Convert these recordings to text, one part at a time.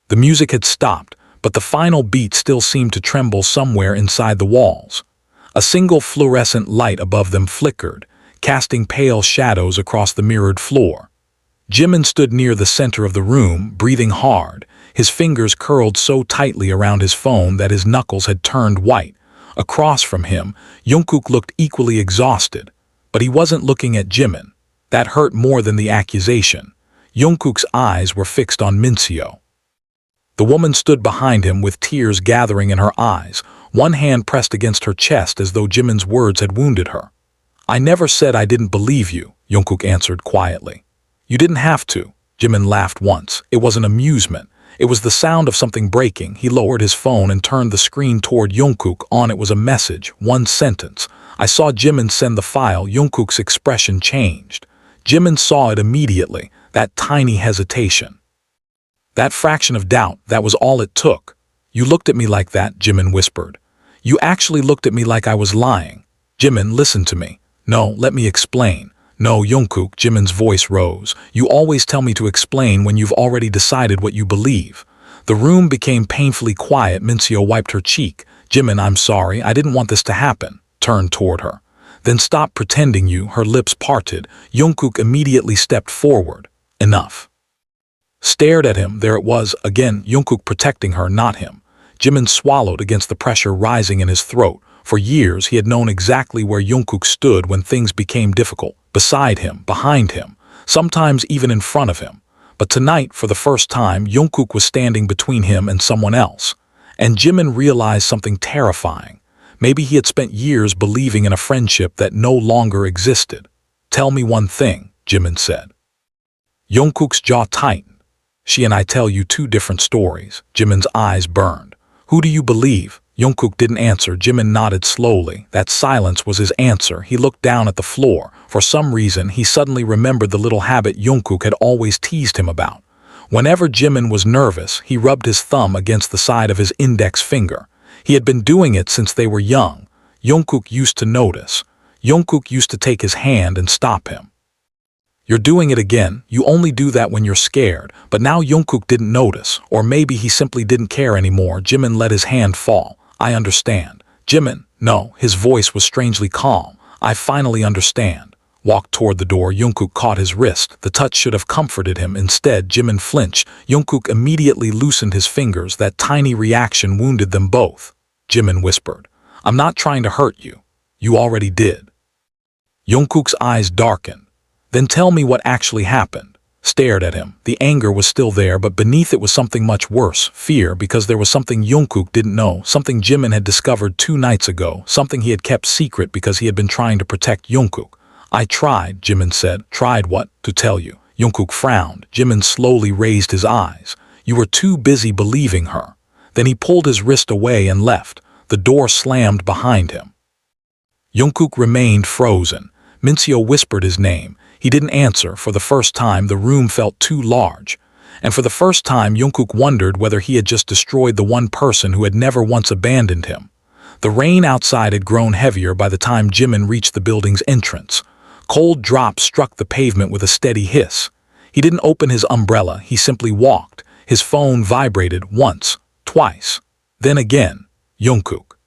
The music had stopped, but the final beat still seemed to tremble somewhere inside the walls. A single fluorescent light above them flickered, casting pale shadows across the mirrored floor. Jimin stood near the center of the room, breathing hard, his fingers curled so tightly around his phone that his knuckles had turned white. Across from him, Jungkook looked equally exhausted, but he wasn't looking at Jimin. That hurt more than the accusation. Jungkook's eyes were fixed on Minseo. The woman stood behind him with tears gathering in her eyes, one hand pressed against her chest as though Jimin's words had wounded her. "I never said I didn't believe you," Jungkook answered quietly. "You didn't have to." Jimin laughed once. It was an amusement. It was the sound of something breaking. He lowered his phone and turned the screen toward Jungkook. On it was a message, one sentence. "I saw Jimin send the file." Jungkook's expression changed. Jimin saw it immediately, that tiny hesitation. That fraction of doubt, that was all it took. "You looked at me like that," Jimin whispered. "You actually looked at me like I was lying." "Jimin, listen to me." "No, let me explain." "No, Jungkook," Jimin's voice rose. "You always tell me to explain when you've already decided what you believe." The room became painfully quiet. Minseo wiped her cheek. "Jimin, I'm sorry. I didn't want this to happen." Turned toward her. "Then stop pretending you." Her lips parted. Jungkook immediately stepped forward. "Enough." Stared at him. There it was, again, Jungkook protecting her, not him. Jimin swallowed against the pressure rising in his throat. For years, he had known exactly where Jungkook stood when things became difficult. Beside him, behind him, sometimes even in front of him. But tonight, for the first time, Jungkook was standing between him and someone else. And Jimin realized something terrifying. Maybe he had spent years believing in a friendship that no longer existed. "Tell me one thing," Jimin said. Jungkook's jaw tightened. "She and I tell you two different stories." Jimin's eyes burned. "Who do you believe?" Jungkook didn't answer. Jimin nodded slowly. That silence was his answer. He looked down at the floor. For some reason, he suddenly remembered the little habit Jungkook had always teased him about. Whenever Jimin was nervous, he rubbed his thumb against the side of his index finger. He had been doing it since they were young. Jungkook used to notice. Jungkook used to take his hand and stop him. "You're doing it again. You only do that when you're scared." But now Jungkook didn't notice, or maybe he simply didn't care anymore. Jimin let his hand fall. "I understand." "Jimin, no." His voice was strangely calm. "I finally understand." Walked toward the door. Jungkook caught his wrist. The touch should have comforted him. Instead, Jimin flinched. Jungkook immediately loosened his fingers. That tiny reaction wounded them both. Jimin whispered, "I'm not trying to hurt you. You already did." Jungkook's eyes darkened. "Then tell me what actually happened." Stared at him. The anger was still there, but beneath it was something much worse, fear, because there was something Jungkook didn't know, something Jimin had discovered 2 nights ago, something he had kept secret because he had been trying to protect Jungkook. "I tried," Jimin said. "Tried what?" "To tell you." Jungkook frowned. Jimin slowly raised his eyes. "You were too busy believing her." Then he pulled his wrist away and left. The door slammed behind him. Jungkook remained frozen. Minseo whispered his name. He didn't answer. For the first time, the room felt too large. And for the first time, Jungkook wondered whether he had just destroyed the one person who had never once abandoned him. The rain outside had grown heavier by the time Jimin reached the building's entrance. Cold drops struck the pavement with a steady hiss. He didn't open his umbrella. He simply walked. His phone vibrated once, twice, then again. Jungkook.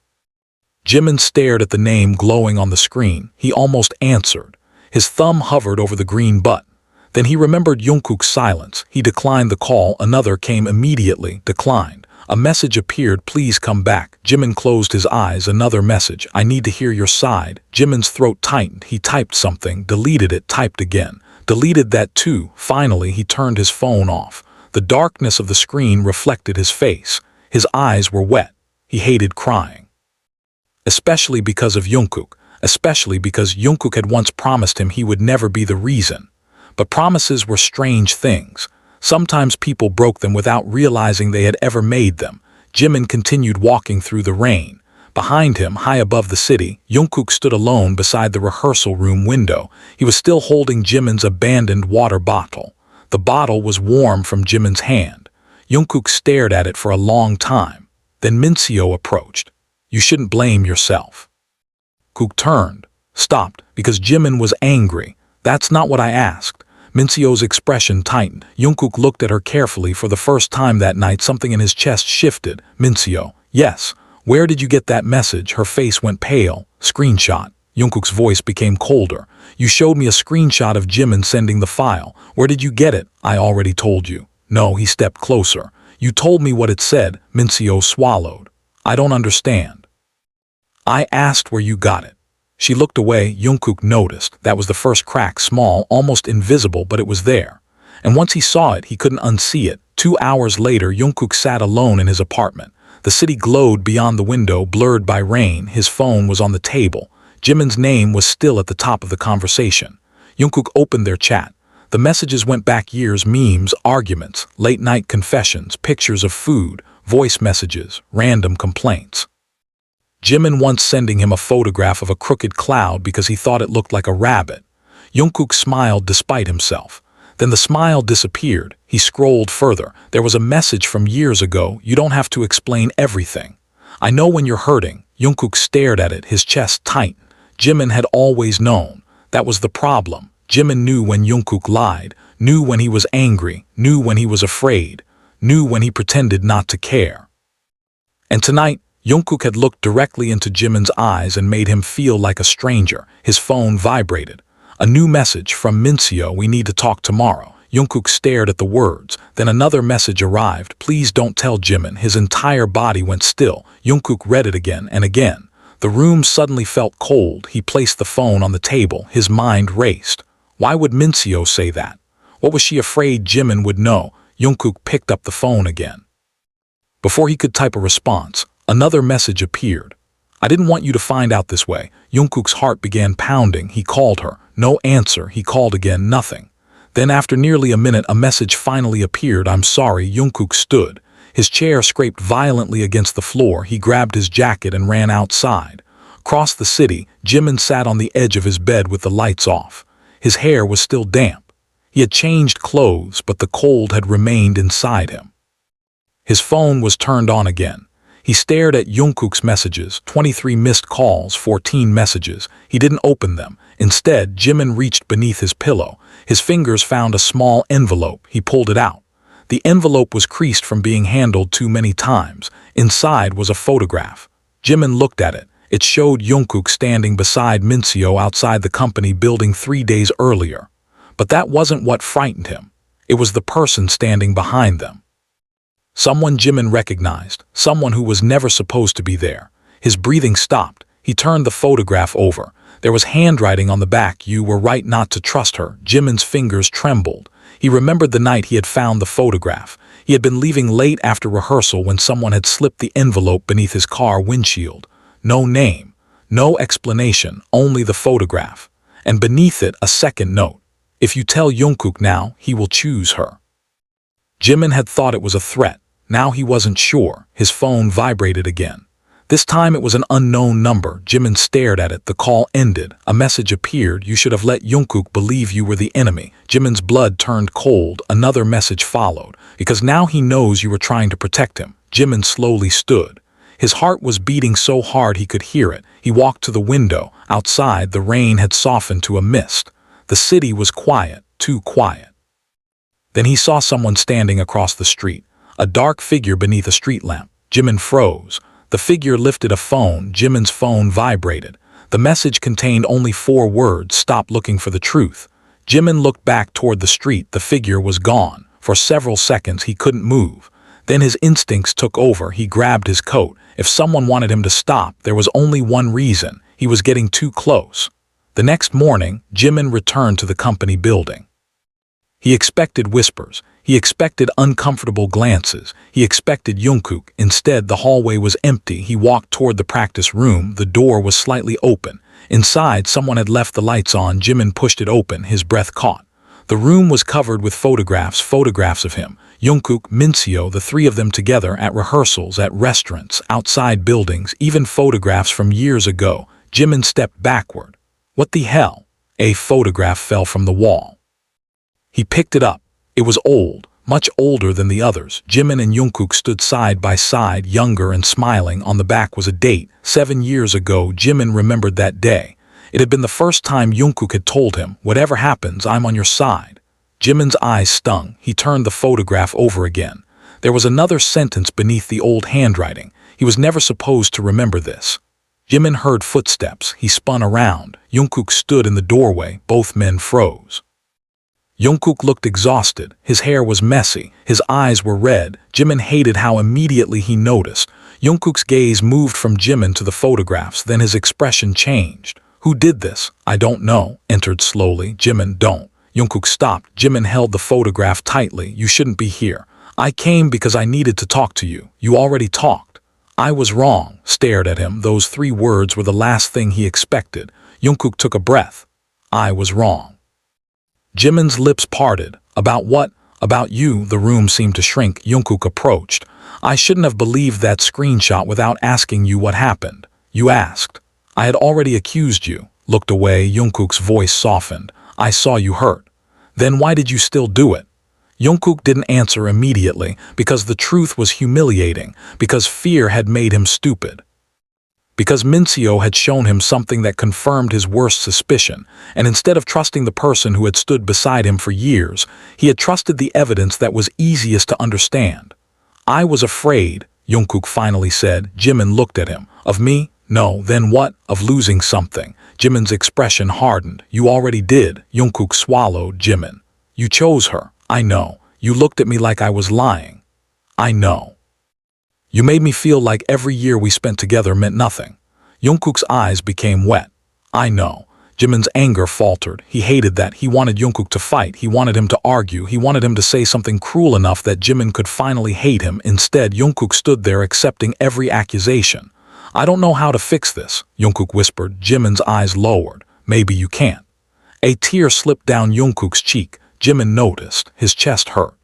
Jimin stared at the name glowing on the screen. He almost answered. His thumb hovered over the green button. Then he remembered Jungkook's silence. He declined the call. Another came immediately. Declined. A message appeared. "Please come back." Jimin closed his eyes. Another message. "I need to hear your side." Jimin's throat tightened. He typed something, deleted it, typed again. Deleted that too. Finally, he turned his phone off. The darkness of the screen reflected his face. His eyes were wet. He hated crying. Especially because of Jungkook. Especially because Jungkook had once promised him he would never be the reason. But promises were strange things. Sometimes people broke them without realizing they had ever made them. Jimin continued walking through the rain. Behind him, high above the city, Jungkook stood alone beside the rehearsal room window. He was still holding Jimin's abandoned water bottle. The bottle was warm from Jimin's hand. Jungkook stared at it for a long time. Then Minseo approached. "You shouldn't blame yourself." Jungkook turned, stopped, because Jimin was angry. "That's not what I asked." Minseo's expression tightened. Jungkook looked at her carefully. For the first time that night, something in his chest shifted. Minseo. Yes. Where did you get that message? Her face went pale. Screenshot. Jungkook's voice became colder. You showed me a screenshot of Jimin sending the file. Where did you get it? I already told you. No, he stepped closer. You told me what it said. Minseo swallowed. I don't understand. I asked where you got it. She looked away. Jungkook noticed. That was the first crack, small, almost invisible, but it was there. And once he saw it, he couldn't unsee it. 2 hours later, Jungkook sat alone in his apartment. The city glowed beyond the window, blurred by rain. His phone was on the table. Jimin's name was still at the top of the conversation. Jungkook opened their chat. The messages went back years: memes, arguments, late-night confessions, pictures of food, voice messages, random complaints. Jimin once sending him a photograph of a crooked cloud because he thought it looked like a rabbit. Jungkook smiled despite himself. Then the smile disappeared. He scrolled further. There was a message from years ago. You don't have to explain everything. I know when you're hurting. Jungkook stared at it, his chest tightened. Jimin had always known. That was the problem. Jimin knew when Jungkook lied, knew when he was angry, knew when he was afraid, knew when he pretended not to care. And tonight, Jungkook had looked directly into Jimin's eyes and made him feel like a stranger. His phone vibrated. A new message from Minseo. We need to talk tomorrow. Jungkook stared at the words. Then another message arrived. Please don't tell Jimin. His entire body went still. Jungkook read it again and again. The room suddenly felt cold. He placed the phone on the table. His mind raced. Why would Minseo say that? What was she afraid Jimin would know? Jungkook picked up the phone again. Before he could type a response, another message appeared. I didn't want you to find out this way. Jungkook's heart began pounding. He called her. No answer. He called again. Nothing. Then after nearly a minute, a message finally appeared. I'm sorry. Jungkook stood. His chair scraped violently against the floor. He grabbed his jacket and ran outside. Across the city, Jimin sat on the edge of his bed with the lights off. His hair was still damp. He had changed clothes, but the cold had remained inside him. His phone was turned on again. He stared at Jungkook's messages, 23 missed calls, 14 messages. He didn't open them. Instead, Jimin reached beneath his pillow. His fingers found a small envelope. He pulled it out. The envelope was creased from being handled too many times. Inside was a photograph. Jimin looked at it. It showed Jungkook standing beside Minseo outside the company building 3 days earlier. But that wasn't what frightened him. It was the person standing behind them. Someone Jimin recognized, someone who was never supposed to be there. His breathing stopped. He turned the photograph over. There was handwriting on the back. You were right not to trust her. Jimin's fingers trembled. He remembered the night he had found the photograph. He had been leaving late after rehearsal when someone had slipped the envelope beneath his car windshield. No name, no explanation, only the photograph. And beneath it, a second note. If you tell Jungkook now, he will choose her. Jimin had thought it was a threat. Now he wasn't sure. His phone vibrated again. This time it was an unknown number. Jimin stared at it. The call ended. A message appeared. You should have let Jungkook believe you were the enemy. Jimin's blood turned cold. Another message followed. Because now he knows you were trying to protect him. Jimin slowly stood. His heart was beating so hard he could hear it. He walked to the window. Outside, the rain had softened to a mist. The city was quiet, too quiet. Then he saw someone standing across the street. A dark figure beneath a street lamp. Jimin froze. The figure lifted a phone. Jimin's phone vibrated. The message contained only 4 words. Stop looking for the truth. Jimin looked back toward the street. The figure was gone. For several seconds he couldn't move. Then his instincts took over. He grabbed his coat. If someone wanted him to stop, there was only one reason. He was getting too close. The next morning, Jimin returned to the company building. He expected whispers. He expected uncomfortable glances. He expected Jungkook. Instead, the hallway was empty. He walked toward the practice room. The door was slightly open. Inside, someone had left the lights on. Jimin pushed it open. His breath caught. The room was covered with photographs of him. Jungkook, Minseo, the 3 of them together at rehearsals, at restaurants, outside buildings, even photographs from years ago. Jimin stepped backward. What the hell? A photograph fell from the wall. He picked it up. It was old, much older than the others. Jimin and Jungkook stood side by side, younger and smiling. On the back was a date. 7 years ago. Jimin remembered that day. It had been the first time Jungkook had told him, whatever happens, I'm on your side. Jimin's eyes stung. He turned the photograph over again. There was another sentence beneath the old handwriting. He was never supposed to remember this. Jimin heard footsteps. He spun around. Jungkook stood in the doorway. Both men froze. Jungkook looked exhausted. His hair was messy. His eyes were red. Jimin hated how immediately he noticed. Jungkook's gaze moved from Jimin to the photographs, then his expression changed. Who did this? I don't know. Entered slowly. Jimin, don't. Jungkook stopped. Jimin held the photograph tightly. You shouldn't be here. I came because I needed to talk to you. You already talked. I was wrong. Stared at him. Those 3 words were the last thing he expected. Jungkook took a breath. I was wrong. Jimin's lips parted. About what? About you. The room seemed to shrink. Jungkook approached. I shouldn't have believed that screenshot without asking you what happened. You asked. I had already accused you. Looked away. Jungkook's voice softened. I saw you hurt. Then why did you still do it? Jungkook didn't answer immediately, because the truth was humiliating, because fear had made him stupid. Because Minseo had shown him something that confirmed his worst suspicion, and instead of trusting the person who had stood beside him for years, he had trusted the evidence that was easiest to understand. I was afraid, Jungkook finally said. Jimin looked at him. Of me? No, then what? Of losing something. Jimin's expression hardened. You already did. Jungkook swallowed. Jimin. You chose her. I know. You looked at me like I was lying. I know. You made me feel like every year we spent together meant nothing. Jungkook's eyes became wet. I know. Jimin's anger faltered. He hated that. He wanted Jungkook to fight. He wanted him to argue. He wanted him to say something cruel enough that Jimin could finally hate him. Instead, Jungkook stood there accepting every accusation. I don't know how to fix this, Jungkook whispered. Jimin's eyes lowered. Maybe you can't. A tear slipped down Jungkook's cheek. Jimin noticed. His chest hurt.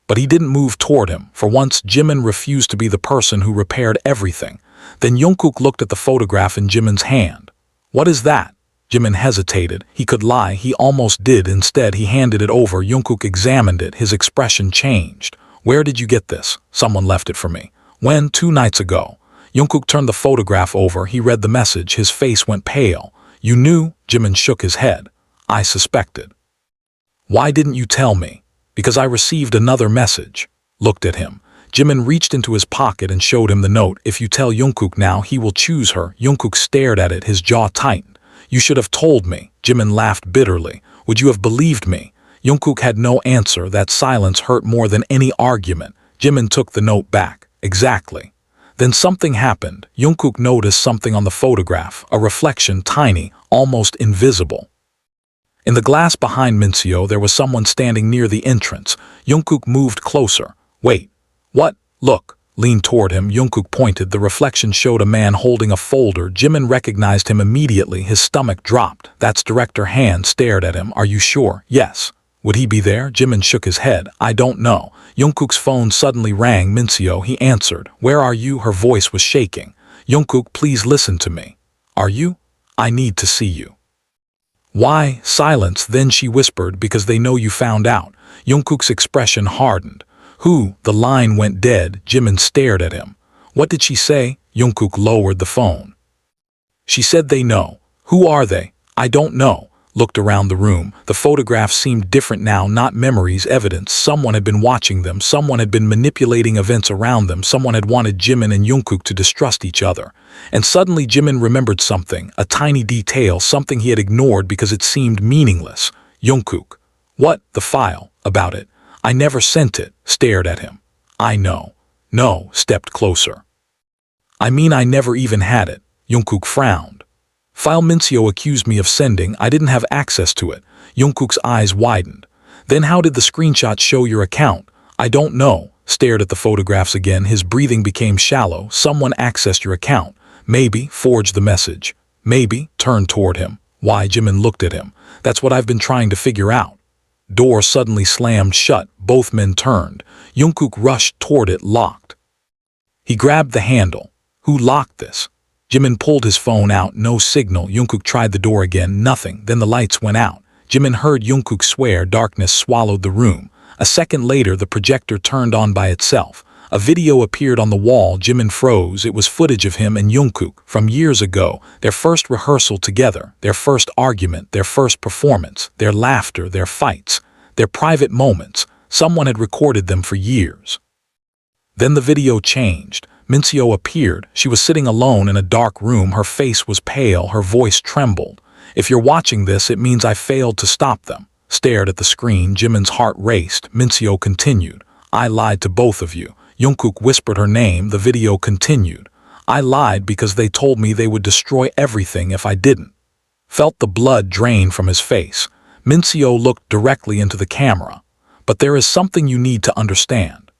But he didn't move toward him. For once, Jimin refused to be the person who repaired everything. Then Jungkook looked at the photograph in Jimin's hand. What is that? Jimin hesitated. He could lie. He almost did. Instead, he handed it over. Jungkook examined it. His expression changed. Where did you get this? Someone left it for me. When? 2 nights ago. Jungkook turned the photograph over. He read the message. His face went pale. You knew? Jimin shook his head. I suspected. Why didn't you tell me? Because I received another message. Looked at him. Jimin reached into his pocket and showed him the note. If you tell Jungkook now, he will choose her. Jungkook stared at it, his jaw tightened. You should have told me. Jimin laughed bitterly. Would you have believed me? Jungkook had no answer. That silence hurt more than any argument. Jimin took the note back. Exactly. Then something happened. Jungkook noticed something on the photograph, a reflection, tiny, almost invisible. In the glass behind Minseo, there was someone standing near the entrance. Jungkook moved closer. Wait. What? Look. Leaned toward him. Jungkook pointed. The reflection showed a man holding a folder. Jimin recognized him immediately. His stomach dropped. That's Director Han stared at him. Are you sure? Yes. Would he be there? Jimin shook his head. I don't know. Jungkook's phone suddenly rang. Minseo, he answered. Where are you? Her voice was shaking. Jungkook, please listen to me. Are you? I need to see you. Why? Silence. Then she whispered, because they know you found out. Jungkook's expression hardened. Who? The line went dead. Jimin stared at him. What did she say? Jungkook lowered the phone. She said they know. Who are they? I don't know. Looked around the room. The photographs seemed different now, not memories, evidence. Someone had been watching them. Someone had been manipulating events around them. Someone had wanted Jimin and Jungkook to distrust each other. And suddenly Jimin remembered something, a tiny detail, something he had ignored because it seemed meaningless. Jungkook. What? The file. About it. I never sent it. Stared at him. I know. No. Stepped closer. I mean, I never even had it. Jungkook frowned. File Minseo accused me of sending. I didn't have access to it. Jungkook's eyes widened. Then how did the screenshot show your account? I don't know. Stared at the photographs again. His breathing became shallow. Someone accessed your account. Maybe. Forged the message. Maybe. Turned toward him. Why? Jimin looked at him. That's what I've been trying to figure out. Door suddenly slammed shut. Both men turned. Jungkook rushed toward it, locked. He grabbed the handle. Who locked this? Jimin pulled his phone out. No signal. Jungkook tried the door again. Nothing. Then the lights went out. Jimin heard Jungkook swear. Darkness swallowed the room. A second later, the projector turned on by itself. A video appeared on the wall. Jimin froze. It was footage of him and Jungkook from years ago. Their first rehearsal together. Their first argument. Their first performance. Their laughter. Their fights. their private moments. Someone had recorded them for years. Then the video changed. Mincio appeared. She was sitting alone in a dark room. Her face was pale, her voice trembled. "If you're watching this, it means I failed to stop them." Stared at the screen, Jimin's heart raced. Mincio continued. "I lied to both of you." Jungkook whispered her name. The video continued. "I lied because they told me they would destroy everything if I didn't." Felt the blood drain from his face. Mincio looked directly into the camera. "But there is something you need to understand."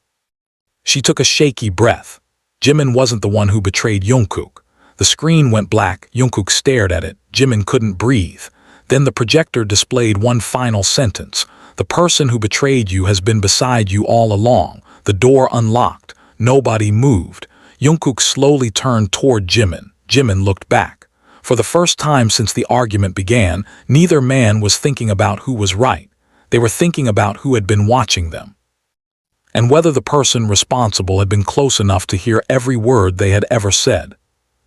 She took a shaky breath. Jimin wasn't the one who betrayed Jungkook. The screen went black. Jungkook stared at it. Jimin couldn't breathe. Then the projector displayed one final sentence. "The person who betrayed you has been beside you all along." The door unlocked. Nobody moved. Jungkook slowly turned toward Jimin. Jimin looked back. For the first time since the argument began, neither man was thinking about who was right. They were thinking about who had been watching them, and whether the person responsible had been close enough to hear every word they had ever said.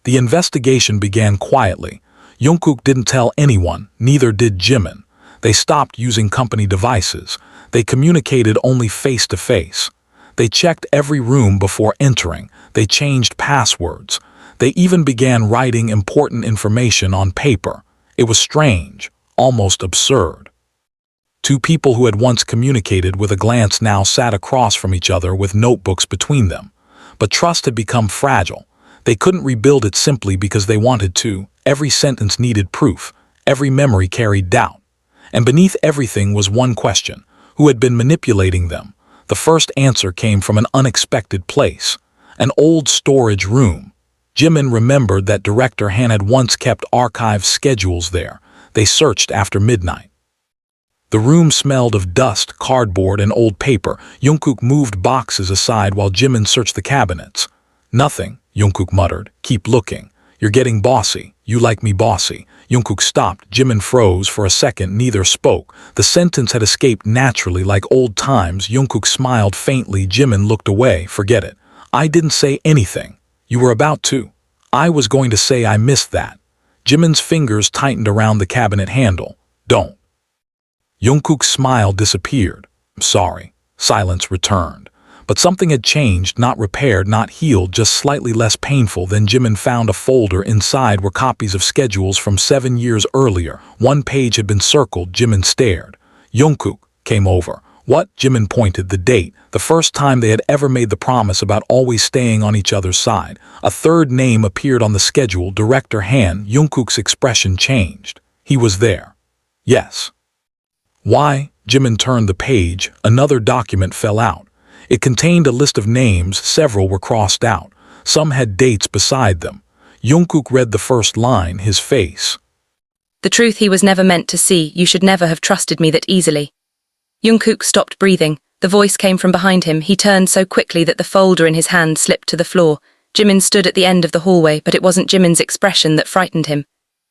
The investigation began quietly. Jungkook didn't tell anyone, neither did Jimin. They stopped using company devices. They communicated only face to face. They checked every room before entering. They changed passwords. They even began writing important information on paper. It was strange, almost absurd. Two people who had once communicated with a glance now sat across from each other with notebooks between them. But trust had become fragile. They couldn't rebuild it simply because they wanted to. Every sentence needed proof. Every memory carried doubt. And beneath everything was one question: who had been manipulating them? The first answer came from an unexpected place: an old storage room. Jimin remembered that Director Han had once kept archive schedules there. They searched after midnight. The room smelled of dust, cardboard, and old paper. Jungkook moved boxes aside while Jimin searched the cabinets. "Nothing," Jungkook muttered. "Keep looking. You're getting bossy. You like me bossy." Jungkook stopped. Jimin froze for a second. Neither spoke. The sentence had escaped naturally like old times. Jungkook smiled faintly. Jimin looked away. "Forget it. I didn't say anything. You were about to." "I was going to say I missed that." Jimin's fingers tightened around the cabinet handle. "Don't." Jungkook's smile disappeared. "I'm sorry." Silence returned. But something had changed, not repaired, not healed, just slightly less painful. Then Jimin found a folder. Inside were copies of schedules from 7 years earlier. One page had been circled. Jimin stared. Jungkook came over. "What?" Jimin pointed. The date. The first time they had ever made the promise about always staying on each other's side. A third name appeared on the schedule: Director Han. Jungkook's expression changed. He was there. "Yes." "Why?" Jimin turned the page. Another document fell out. It contained a list of names. Several were crossed out. Some had dates beside them. Jungkook read the first line, his face. "The truth he was never meant to see. You should never have trusted me that easily." Jungkook stopped breathing. The voice came from behind him. He turned so quickly that the folder in his hand slipped to the floor. Jimin stood at the end of the hallway, but it wasn't Jimin's expression that frightened him.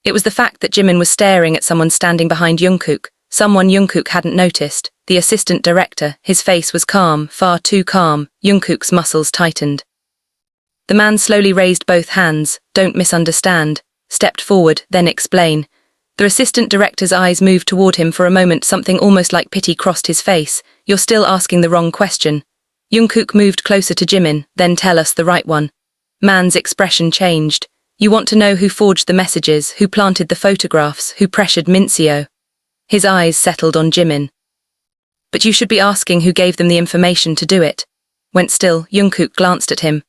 It was the fact that Jimin was staring at someone standing behind Jungkook. Someone Jungkook hadn't noticed. The assistant director. His face was calm, far too calm. Jungkook's muscles tightened. The man slowly raised both hands. "Don't misunderstand." Stepped forward, then explain. The assistant director's eyes moved toward him for a moment. Something almost like pity crossed his face. "You're still asking the wrong question." Jungkook moved closer to Jimin. "Then tell us the right one." Man's expression changed. "You want to know who forged the messages, who planted the photographs, who pressured Mincio?" His eyes settled on Jimin. "But you should be asking who gave them the information to do it." Went still. Jungkook glanced at him.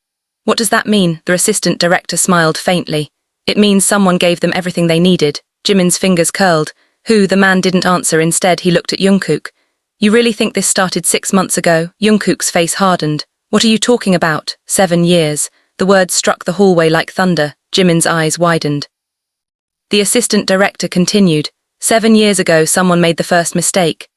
"What does that mean?" The assistant director smiled faintly. "It means someone gave them everything they needed." Jimin's fingers curled. "Who?" The man didn't answer. Instead, he looked at Jungkook. "You really think this started 6 months ago?" Jungkook's face hardened. "What are you talking about?" 7 years. The words struck the hallway like thunder. Jimin's eyes widened. The assistant director continued. 7 years ago, someone made the first mistake.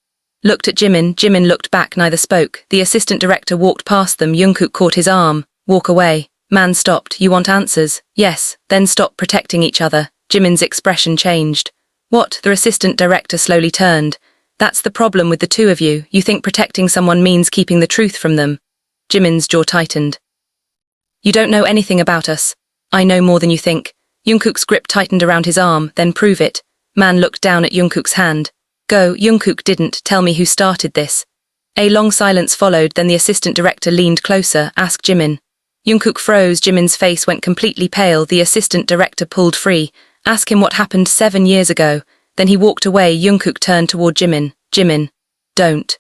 Looked at Jimin. Jimin looked back. Neither spoke. The assistant director walked past them. Jungkook caught his arm. "Walk away." Man stopped. "You want answers?" "Yes." "Then stop protecting each other." Jimin's expression changed. "What?" The assistant director slowly turned. "That's the problem with the two of you. You think protecting someone means keeping the truth from them." Jimin's jaw tightened. "You don't know anything about us." "I know more than you think." Jungkook's grip tightened around his arm. "Then prove it." Man looked down at Jungkook's hand. Go, Jungkook didn't tell me who started this. A long silence followed, then the assistant director leaned closer, asked Jimin. Jungkook froze, Jimin's face went completely pale, the assistant director pulled free. Ask him what happened 7 years ago. Then he walked away. Jungkook turned toward Jimin. Jimin, don't.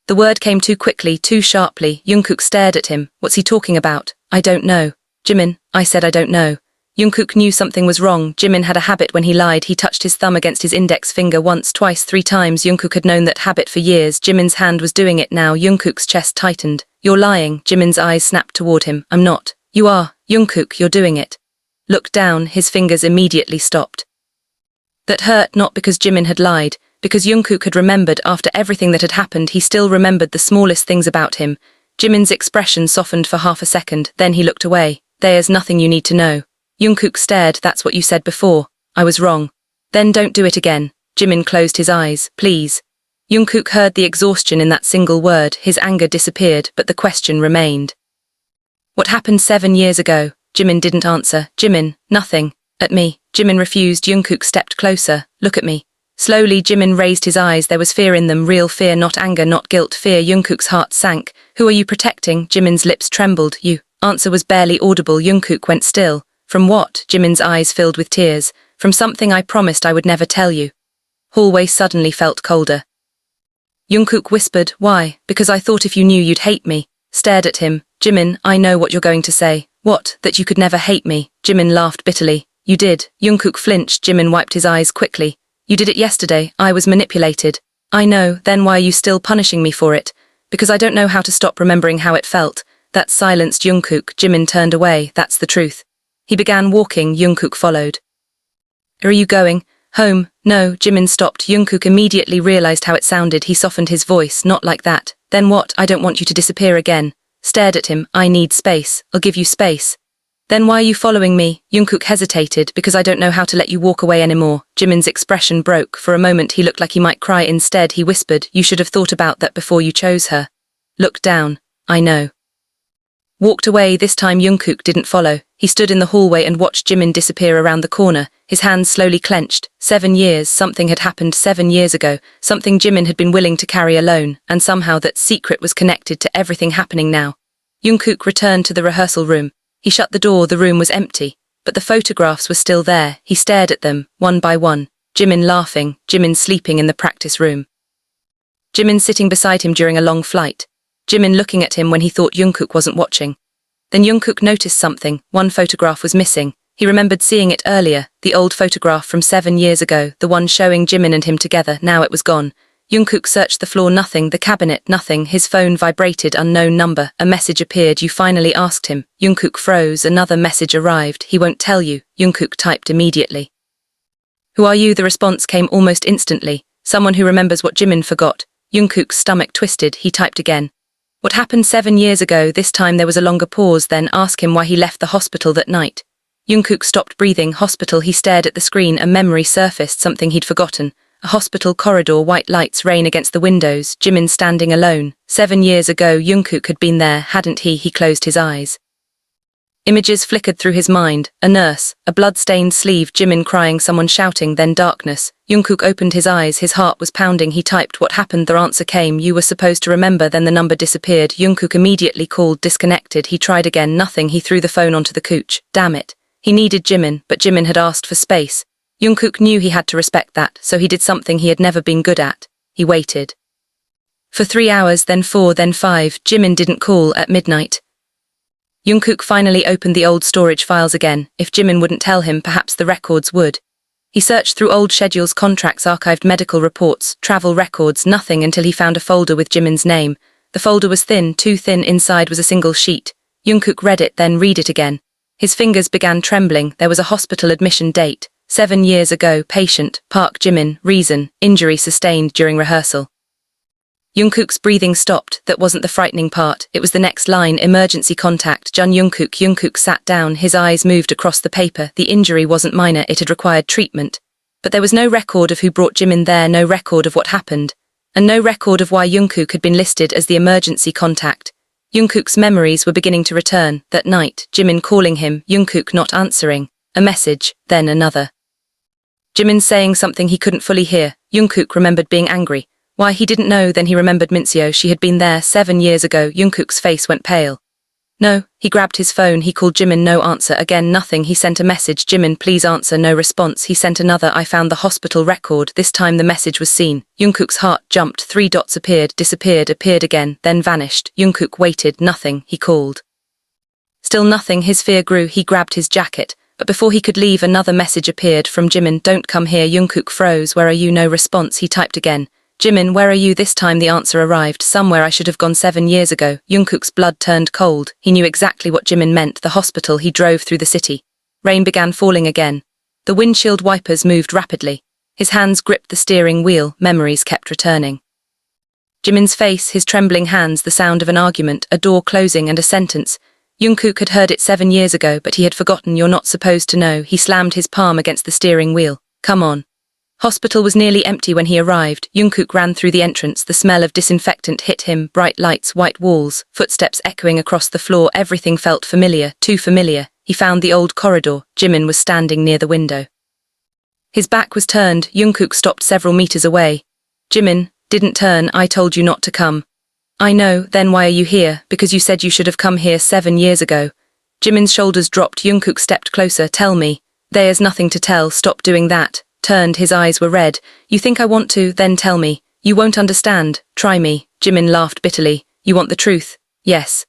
The word came too quickly, too sharply. Jungkook stared at him. What's he talking about? I don't know. Jimin, I said I don't know. Jungkook knew something was wrong. Jimin had a habit when he lied. He touched his thumb against his index finger once, twice, 3 times. Jungkook had known that habit for years. Jimin's hand was doing it now. Jungkook's chest tightened. You're lying. Jimin's eyes snapped toward him. I'm not. You are. Jungkook, you're doing it. Look down. His fingers immediately stopped. That hurt, not because Jimin had lied, because Jungkook had remembered. After everything that had happened, he still remembered the smallest things about him. Jimin's expression softened for half a second, then he looked away. There's nothing you need to know. Jungkook stared. That's what you said before. I was wrong. Then don't do it again. Jimin closed his eyes. Please. Jungkook heard the exhaustion in that single word. His anger disappeared, but the question remained. What happened 7 years ago? Jimin didn't answer. Jimin, nothing. At me. Jimin refused. Jungkook stepped closer. Look at me. Slowly, Jimin raised his eyes. There was fear in them, real fear, not anger, not guilt, fear. Jungkook's heart sank. Who are you protecting? Jimin's lips trembled. You. Answer was barely audible. Jungkook went still. From what? Jimin's eyes filled with tears. From something I promised I would never tell you. Hallway suddenly felt colder. Jungkook whispered, why? Because I thought if you knew you'd hate me. Stared at him. Jimin, I know what you're going to say. What? That you could never hate me. Jimin laughed bitterly. You did. Jungkook flinched. Jimin wiped his eyes quickly. You did it yesterday. I was manipulated. I know. Then why are you still punishing me for it? Because I don't know how to stop remembering how it felt. That silenced Jungkook. Jimin turned away. That's the truth. He began walking. Jungkook followed. Are you going? Home? No. Jimin stopped. Jungkook immediately realized how it sounded. He softened his voice. Not like that. Then what? I don't want you to disappear again. Stared at him. I need space. I'll give you space. Then why are you following me? Jungkook hesitated. Because I don't know how to let you walk away anymore. Jimin's expression broke. For a moment he looked like he might cry. Instead he whispered, you should have thought about that before you chose her. Look down. I know. Walked away. This time Jungkook didn't follow. He stood in the hallway and watched Jimin disappear around the corner. His hands slowly clenched. 7 years. Something had happened 7 years ago. Something Jimin had been willing to carry alone. And somehow that secret was connected to everything happening now. Jungkook returned to the rehearsal room. He shut the door. The room was empty. But the photographs were still there. He stared at them, one by one. Jimin laughing. Jimin sleeping in the practice room. Jimin sitting beside him during a long flight. Jimin looking at him when he thought Jungkook wasn't watching. Then Jungkook noticed something. One photograph was missing. He remembered seeing it earlier, the old photograph from 7 years ago, the one showing Jimin and him together. Now it was gone. Jungkook searched the floor. Nothing. The cabinet. Nothing. His phone vibrated. Unknown number. A message appeared. You finally asked him. Jungkook froze. Another message arrived. He won't tell you. Jungkook typed immediately. Who are you? The response came almost instantly. Someone who remembers what Jimin forgot. Jungkook's stomach twisted. He typed again. What happened 7 years ago? This time there was a longer pause. Then ask him why he left the hospital that night. Jungkook stopped breathing. Hospital. He stared at the screen. A memory surfaced. Something he'd forgotten. A hospital corridor. White lights rain against the windows. Jimin standing alone. 7 years ago Jungkook had been there, hadn't he? He closed his eyes. Images flickered through his mind. A nurse, a blood-stained sleeve, Jimin crying, someone shouting, then darkness. Jungkook opened his eyes. His heart was pounding. He typed what happened. The answer came. You were supposed to remember. Then the number disappeared. Jungkook immediately called. Disconnected. He tried again. Nothing. He threw the phone onto the couch. Damn it. He needed Jimin, but Jimin had asked for space. Jungkook knew he had to respect that, so he did something he had never been good at. He waited. For 3 hours, then 4, then 5. Jimin didn't call. At midnight. Jungkook finally opened the old storage files again. If Jimin wouldn't tell him, perhaps the records would. He searched through old schedules, contracts, archived medical reports, travel records, nothing until he found a folder with Jimin's name. The folder was thin, too thin. Inside was a single sheet. Jungkook read it, then read it again. His fingers began trembling. There was a hospital admission date. 7 years ago, patient, Park Jimin, reason, injury sustained during rehearsal. Jungkook's breathing stopped. That wasn't the frightening part. It was the next line. Emergency contact. Jun Jungkook. Jungkook sat down. His eyes moved across the paper. The injury wasn't minor. It had required treatment. But there was no record of who brought Jimin there, no record of what happened, and no record of why Jungkook had been listed as the emergency contact. Jungkook's memories were beginning to return. That night, Jimin calling him, Jungkook not answering. A message, then another. Jimin saying something he couldn't fully hear. Jungkook remembered being angry. Why, he didn't know. Then he remembered Mincio. She had been there 7 years ago. Jungkook's face went pale. No, he grabbed his phone. He called Jimin. No answer. Again, nothing. He sent a message. Jimin, please answer. No response. He sent another. I found the hospital record. This time the message was seen. Jungkook's heart jumped. 3 dots appeared, disappeared, appeared again, then vanished. Jungkook waited. Nothing. He called. Still nothing. His fear grew. He grabbed his jacket. But before he could leave, another message appeared from Jimin. Don't come here. Jungkook froze. Where are you? No response. He typed again. Jimin, where are you? This time the answer arrived. Somewhere I should have gone 7 years ago. Jungkook's blood turned cold. He knew exactly what Jimin meant. The hospital. He drove through the city. Rain began falling again. The windshield wipers moved rapidly. His hands gripped the steering wheel. Memories kept returning. Jimin's face, his trembling hands, the sound of an argument, a door closing and a sentence. Jungkook had heard it 7 years ago, but he had forgotten. You're not supposed to know. He slammed his palm against the steering wheel. Come on. Hospital was nearly empty when he arrived. Jungkook ran through the entrance. The smell of disinfectant hit him. Bright lights, white walls, footsteps echoing across the floor. Everything felt familiar, too familiar. He found the old corridor. Jimin was standing near the window. His back was turned. Jungkook stopped several meters away. Jimin, didn't turn. I told you not to come. I know. Then why are you here? Because you said you should have come here 7 years ago. Jimin's shoulders dropped. Jungkook stepped closer. Tell me. There's nothing to tell. Stop doing that. Turned, his eyes were red. You think I want to? Then tell me. You won't understand. Try me. Jimin laughed bitterly. You want the truth? Yes.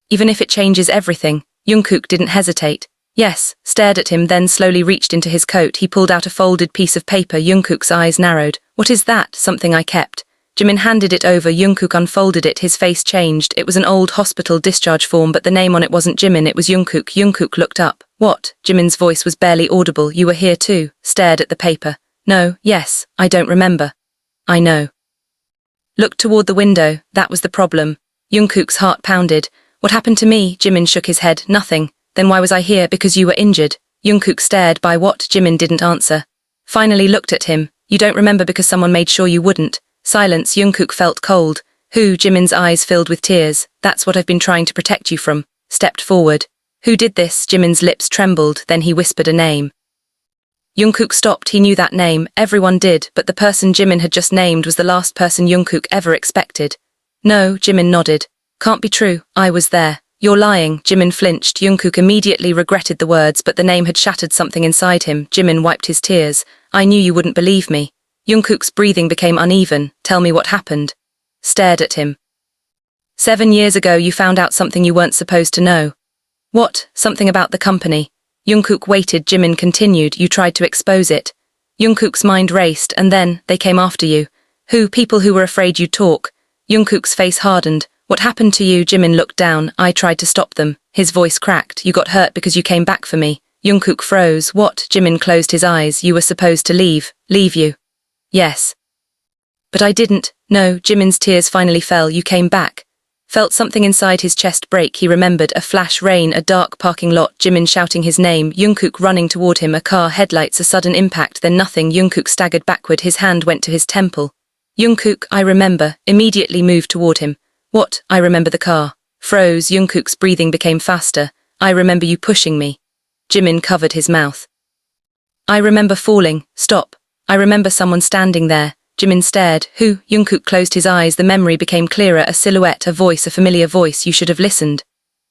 Even if it changes everything. Jungkook didn't hesitate. Yes, stared at him, then slowly reached into his coat. He pulled out a folded piece of paper. Jungkook's eyes narrowed. What is that? Something I kept. Jimin handed it over. Jungkook unfolded it. His face changed. It was an old hospital discharge form, but the name on it wasn't Jimin, it was Jungkook. Jungkook looked up. What? Jimin's voice was barely audible. You were here too. Stared at the paper. No, yes, I don't remember. I know. Looked toward the window. That was the problem. Jungkook's heart pounded. What happened to me? Jimin shook his head. Nothing. Then why was I here? Because you were injured. Jungkook stared. By what? Jimin didn't answer. Finally looked at him. You don't remember because someone made sure you wouldn't. Silence. Jungkook felt cold. Who? Jimin's eyes filled with tears. That's what I've been trying to protect you from. Stepped forward. Who did this? Jimin's lips trembled, then he whispered a name. Jungkook stopped. He knew that name. Everyone did, but the person Jimin had just named was the last person Jungkook ever expected. No, Jimin nodded. Can't be true. I was there. You're lying. Jimin flinched. Jungkook immediately regretted the words, but the name had shattered something inside him. Jimin wiped his tears. I knew you wouldn't believe me. Jungkook's breathing became uneven. Tell me what happened. Stared at him. 7 years ago you found out something you weren't supposed to know. What? Something about the company. Jungkook waited. Jimin continued. You tried to expose it. Jungkook's mind raced, and then they came after you. Who? People who were afraid you'd talk. Jungkook's face hardened. What happened to you? Jimin looked down. I tried to stop them. His voice cracked. You got hurt because you came back for me. Jungkook froze. What? Jimin closed his eyes. You were supposed to leave. Leave you. Yes. But I didn't. No. Jimin's tears finally fell. You came back. Felt something inside his chest break. He remembered a flash, rain, a dark parking lot, Jimin shouting his name, Jungkook running toward him, a car, headlights, a sudden impact, then nothing. Jungkook staggered backward. His hand went to his temple. Jungkook, I remember, immediately moved toward him. What? I remember the car. Froze. Jungkook's breathing became faster. I remember you pushing me. Jimin covered his mouth. I remember falling. Stop. I remember someone standing there. Jimin stared. Who? Jungkook closed his eyes. The memory became clearer. A silhouette, a voice, a familiar voice. You should have listened.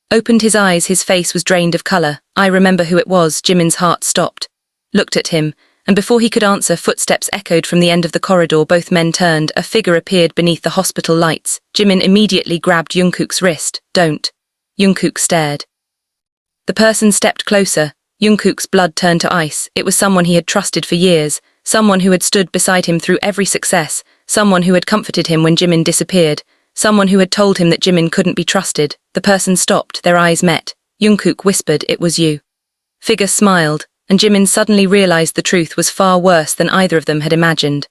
Opened his eyes. His face was drained of color. I remember who it was. Jimin's heart stopped. Looked at him. And before he could answer, footsteps echoed from the end of the corridor. Both men turned. A figure appeared beneath the hospital lights. Jimin immediately grabbed Jungkook's wrist. Don't. Jungkook stared. The person stepped closer. Jungkook's blood turned to ice. It was someone he had trusted for years. Someone who had stood beside him through every success, someone who had comforted him when Jimin disappeared, someone who had told him that Jimin couldn't be trusted. The person stopped, their eyes met. Jungkook whispered, it was you. Figure smiled, and Jimin suddenly realized the truth was far worse than either of them had imagined.